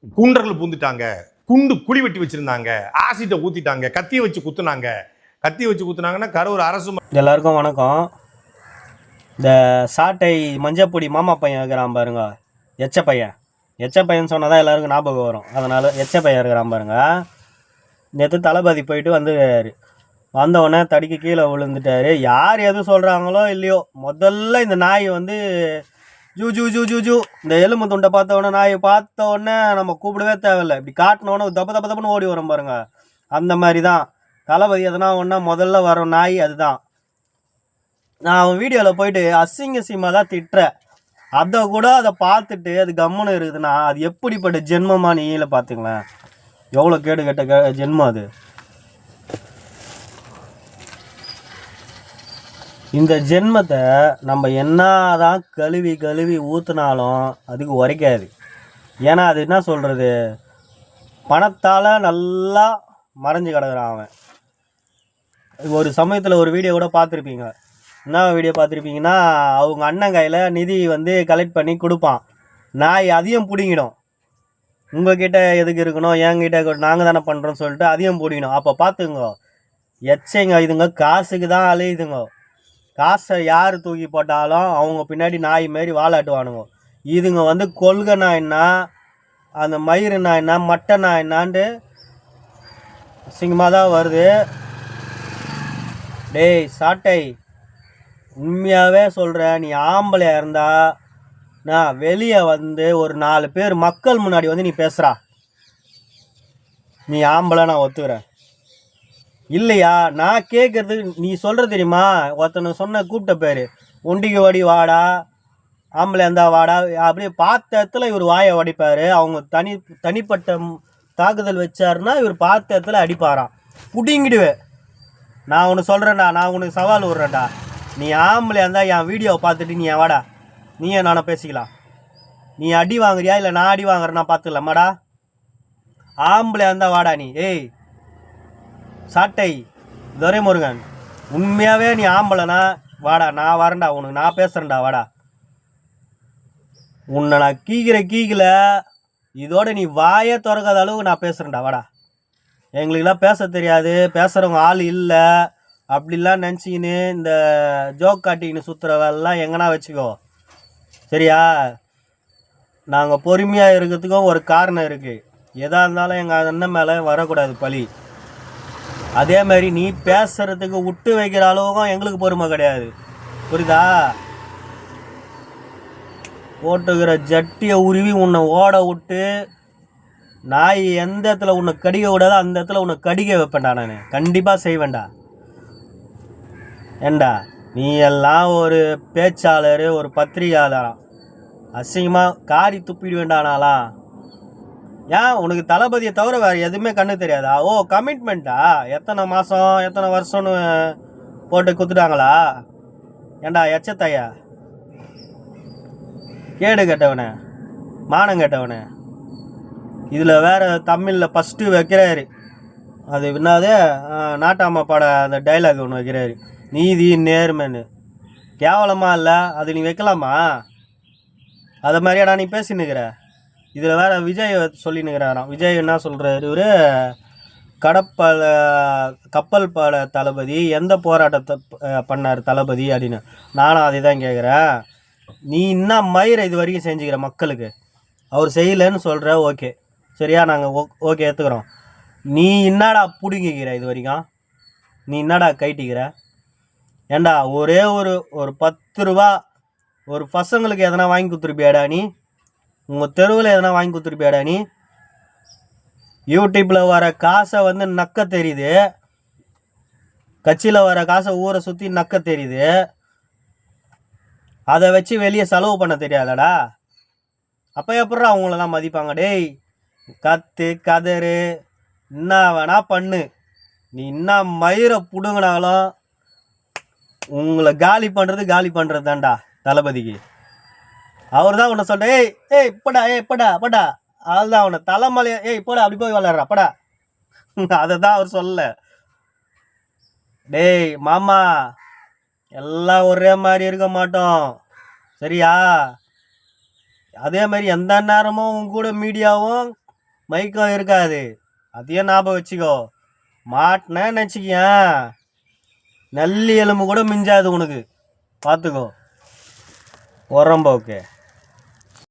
குண்டர்கள் பூந்துட்டாங்க, குழி வெட்டி வச்சிருந்தாங்க, ஆசிட்டை ஊத்திட்டாங்க, கத்தியை வச்சு குத்துனாங்கன்னா கரூர் அரசு. எல்லாருக்கும் வணக்கம். இந்த சாட்டை மஞ்சப்பொடி மாமா பையன் இருக்கிறான் பாருங்க, எச்ச பையன் சொன்னதான் எல்லாருக்கும் ஞாபகம் வரும். அதனால எச்ச பையன் இருக்கிறான் பாருங்க. நேற்று தளபதி போயிட்டு வந்துட்டாரு. வந்தவுடனே தடிக்கு கீழே விழுந்துட்டாரு. யார் எது சொல்கிறாங்களோ இல்லையோ, முதல்ல இந்த நாய் வந்து ஜூ ஜூ ஜூ ஜூ ஜூ இந்த எலும்பு துண்டை பார்த்தவொடனே நாயை பார்த்தவொடனே நம்ம கூப்பிடவே தேவையில்லை. இப்படி காட்டினோன்னே தப்பு ஓடி வரும் பாருங்க. அந்த மாதிரி தான் தளபதி எதனா ஒன்றா முதல்ல வரும் நாய் அதுதான். நான் அவன் வீடியோவில் போயிட்டு அசிங்கமாக தான் திட்டுறேன். அதை பார்த்துட்டு அது கம்முன்னு இருக்குதுன்னா அது எப்படிப்பட்ட ஜென்மமாக நீல பார்த்துங்களேன். எவ்வளோ கேடு கெட்ட ஜென்மம் அது. இந்த ஜென்மத்தை நம்ம என்னதான் கழுவி ஊற்றுனாலும் அதுக்கு உரைக்காது. ஏன்னா அது என்ன சொல்கிறது, பணத்தால் நல்லா மறைஞ்சு கிடக்குறான் அவன். ஒரு சமயத்தில் ஒரு வீடியோ கூட பார்த்துருப்பீங்க. என்ன வீடியோ பார்த்துருப்பீங்கன்னா, அவங்க அண்ணன் கையில் நிதி வந்து கலெக்ட் பண்ணி கொடுப்பான். நாய் அதையும் பிடிங்கிடும். உங்ககிட்ட எதுக்கு இருக்கணும், என்கிட்ட நாங்கள் தானே பண்ணுறோன்னு சொல்லிட்டு அதையும் பிடிக்கணும். அப்போ பார்த்துங்க, எச்சைங்க இதுங்க காசுக்கு தான் அலையுதுங்க. காசை யார் தூக்கி போட்டாலும் அவங்க பின்னாடி நாய் மாரி வாழாட்டுவானுங்க. இதுங்க வந்து கொள்கை நாய்னா, அந்த மயிறு நாய்னா, மட்டை நாய்னான்ட்டு அசிங்கமாக தான் வருது. டேய் சாட்டை, உண்மையாகவே சொல்கிறேன், நீ ஆம்பளையாக இருந்தா நான் வெளியே வந்து ஒரு 4 பேர் மக்கள் முன்னாடி வந்து நீ பேசுகிறா, நீ ஆம்பளை நான் ஒத்துக்கிறேன். இல்லையா நான் கேட்குறது நீ சொல்கிற தெரியுமா, ஒருத்தனை சொன்ன கூப்பிட்ட பேர் ஒண்டிக்கு வடி வாடா, ஆம்பளை இருந்தா வாடா, அப்படியே பார்த்த இடத்துல இவர் வாயை வடிப்பார். அவங்க தனிப்பட்ட தாக்குதல் வச்சாருன்னா இவர் பார்த்த இடத்துல அடிப்பாராம். புடிங்கிடுவேன். நான் ஒன்று சொல்கிறேன்டா, நான் உனக்கு சவால் விட்றேன்டா. நீ ஆம்பளையா இருந்தால் என் வீடியோவை பார்த்துட்டு நீ என் வாடா, நீயே நானும் பேசிக்கலாம். நீ அடி வாங்குறியா இல்லை நான் அடி வாங்குறேன்னா பார்த்துக்கலாமாடா. ஆம்பளையா இருந்தால் வாடா நீ. ஏய் சாட்டை துரைமுருகன், உண்மையாகவே நீ ஆம்பளைனா வாடா, நான் வரேன்டா, உனக்கு நான் பேசுகிறேன்டா வாடா. உன்னை நான் கீழ இதோட நீ வாயே திறக்காத அளவுக்கு நான் பேசுகிறேன்டா வாடா. எங்களுக்கெல்லாம் பேச தெரியாது, பேசுகிறவங்க ஆள் இல்லை அப்படிலாம் நினச்சிக்கின்னு இந்த ஜோக் காட்டிக்கின்னு சுற்றுற வேலைலாம் எங்கன்னா வச்சுக்கோ, சரியா? நாங்கள் பொறுமையாக இருக்கிறதுக்கும் ஒரு காரணம் இருக்குது. எதாக இருந்தாலும் எங்கள் அண்ணன் மேலே வரக்கூடாது பழி. அதே மாதிரி நீ பேசுறதுக்கு விட்டு வைக்கிற அளவுக்கும் எங்களுக்கு பொறுமை கிடையாது, புரியுதா? போட்டுக்கிற ஜட்டியை உருவி உன்னை ஓட விட்டு நாய் எந்த இடத்துல உன்னை கடிக்க விடாதோ அந்த இடத்துல உன்னை கடிக்க வைப்பேன்டா. நான் கண்டிப்பாக செய்வேன்டா. ஏண்டா நீ எல்லாம் ஒரு பேச்சாளர், ஒரு பத்திரிகையாளரா, அசிங்கமாக காரி துப்பிடுவேண்டானாலாம். ஏன் உனக்கு தளபதியை தவிர வேறு எதுவுமே கண்ணு தெரியாதா? ஓ கமிட்மெண்ட்டா? எத்தனை மாதம் எத்தனை வருஷம்னு போட்டு குத்துட்டாங்களா? ஏண்டா எச்சத்தையா, கேடு கேட்டவனே, மானம் கேட்டவனே. இதில் வேறு தமிழில் ஃபஸ்ட்டு வைக்கிறாரு, அது என்னது நாட்டாம பாட அந்த டைலாக் ஒன்று வைக்கிறாரு, நீதி நேர்மைன்னு. கேவலமாக இல்லை அது? நீ வைக்கலாமா? அதை மாதிரியாடா நீ பேசினுக்கிற? இதில் வேறு விஜய் சொல்லினுக்கிறாராம். விஜய் என்ன சொல்கிறாரு, இவர் கப்பல் பாட தளபதி எந்த போராட்டத்தை பண்ணார் தளபதி அப்படின்னு. நானும் அதை தான் கேட்குறேன். நீ என்ன மயிரை இது வரைக்கும் செஞ்சுக்கிற மக்களுக்கு? அவர் செய்யலைன்னு சொல்கிற, ஓகே சரியா, நாங்கள் ஓகே ஏற்றுக்கிறோம். நீ என்னடா பிடுங்கிக்கிற இது வரைக்கும்? நீ என்னடா கைட்டிக்கிற? ஏண்டா ஒரே ஒரு 10 ரூபா ஒரு பசங்களுக்கு எதனா வாங்கி கொடுத்துருப்பியாடா நீ? உங்கள் தெருவில் எதனா வாங்கி கொடுத்துருப்பியாடா நீ? யூடியூப்பில் வர காசை வந்து நக்க தெரியுது, கட்சியில் வர காசை ஊரை சுற்றி நக்க தெரியுது, அதை வச்சு வெளியே செலவு பண்ண தெரியாதடா. அப்போ எப்படா அவங்களெல்லாம் மதிப்பாங்க? டேய் கத்து கதறு என்ன வேணா பண்ணு, நீ என்ன மயிரை பிடுங்கினாலும் உங்களை காலி பண்ணுறது தான்டா தளபதிக்கு. அவர் தான் உன்னை சொல்ற, ஏய் படா அதுதான் அவனை தலைமலைய, போடா அப்படி போய் விளையாடுறா படா. அதை தான் அவர் சொல்லல. டேய் மாமா, எல்லாம் ஒரே மாதிரி இருக்க மாட்டோம், சரியா? அதே மாதிரி எந்த நேரமும் உங்க கூட மீடியாவும் மயக்கம் இருக்காது. அதையும் ஞாபகம் வச்சுக்கோ. மாட்டினேன்னு வச்சுக்கியேன், நல்லி எலும்பு கூட மிஞ்சாது உனக்கு. பார்த்துக்கோ. உரம்போக்கு.